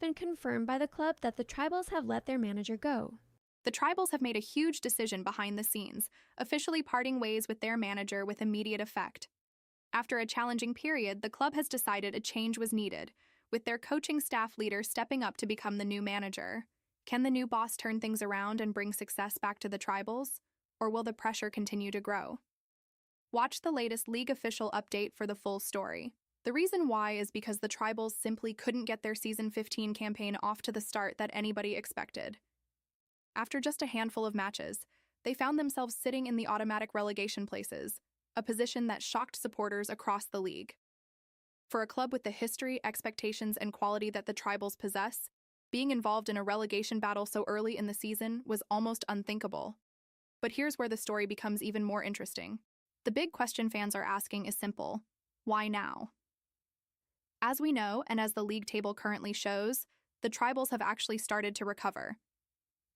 been confirmed by the club that the Tribals have let their manager go. The Tribals have made a huge decision behind the scenes, officially parting ways with their manager with immediate effect. After a challenging period, the club has decided a change was needed, with their coaching staff leader stepping up to become the new manager. Can the new boss turn things around and bring success back to the Tribals, or will the pressure continue to grow? Watch the latest league official update for the full story. The reason why is because the Tribals simply couldn't get their Season 15 campaign off to the start that anybody expected. After just a handful of matches, they found themselves sitting in the automatic relegation places, a position that shocked supporters across the league. For a club with the history, expectations, and quality that the Tribals possess, being involved in a relegation battle so early in the season was almost unthinkable. But here's where the story becomes even more interesting. The big question fans are asking is simple: why now? As we know, and as the league table currently shows, the Tribals have actually started to recover.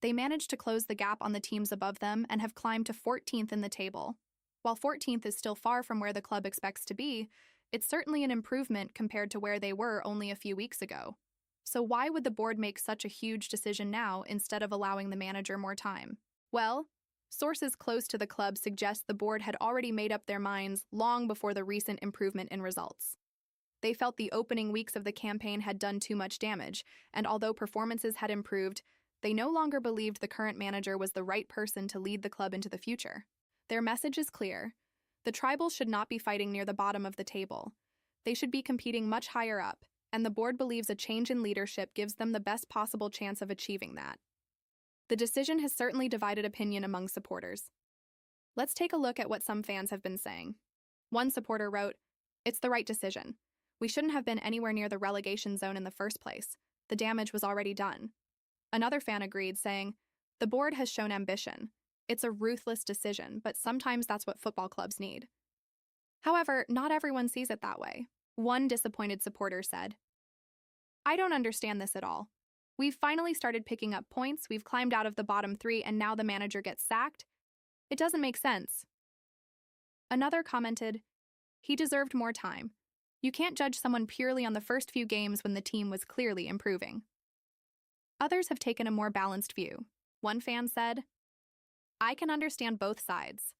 They managed to close the gap on the teams above them and have climbed to 14th in the table. While 14th is still far from where the club expects to be, it's certainly an improvement compared to where they were only a few weeks ago. So why would the board make such a huge decision now instead of allowing the manager more time? Well, sources close to the club suggest the board had already made up their minds long before the recent improvement in results. They felt the opening weeks of the campaign had done too much damage, and although performances had improved, they no longer believed the current manager was the right person to lead the club into the future. Their message is clear. The Tribals should not be fighting near the bottom of the table. They should be competing much higher up, and the board believes a change in leadership gives them the best possible chance of achieving that. The decision has certainly divided opinion among supporters. Let's take a look at what some fans have been saying. One supporter wrote, "It's the right decision. We shouldn't have been anywhere near the relegation zone in the first place. The damage was already done." Another fan agreed, saying, "The board has shown ambition. It's a ruthless decision, but sometimes that's what football clubs need." However, not everyone sees it that way. One disappointed supporter said, "I don't understand this at all. We've finally started picking up points, we've climbed out of the bottom three, and now the manager gets sacked? It doesn't make sense." Another commented, "He deserved more time. You can't judge someone purely on the first few games when the team was clearly improving." Others have taken a more balanced view. One fan said, "I can understand both sides.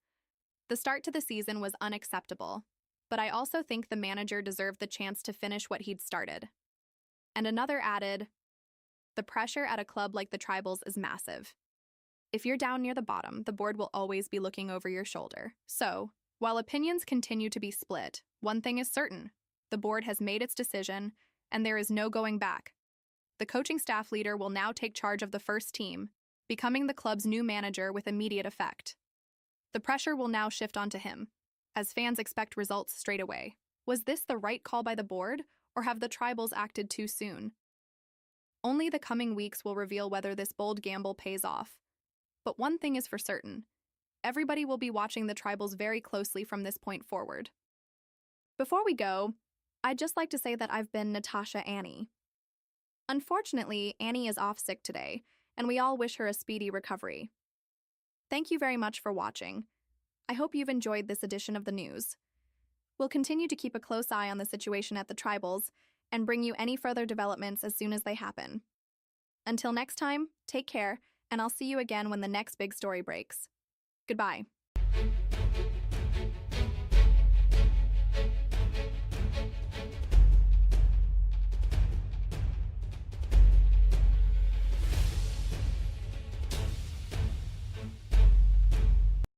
The start to the season was unacceptable, but I also think the manager deserved the chance to finish what he'd started." And another added, "The pressure at a club like the Tribals is massive. If you're down near the bottom, the board will always be looking over your shoulder." So, while opinions continue to be split, one thing is certain: the board has made its decision, and there is no going back. The coaching staff leader will now take charge of the first team, becoming the club's new manager with immediate effect. The pressure will now shift onto him, as fans expect results straight away. Was this the right call by the board, or have the Tribals acted too soon? Only the coming weeks will reveal whether this bold gamble pays off. But one thing is for certain: everybody will be watching the Tribals very closely from this point forward. Before we go, I'd just like to say that I've been Natasha Annie. Unfortunately, Annie is off sick today, and we all wish her a speedy recovery. Thank you very much for watching. I hope you've enjoyed this edition of the news. We'll continue to keep a close eye on the situation at the Tribals and bring you any further developments as soon as they happen. Until next time, take care, and I'll see you again when the next big story breaks. Goodbye.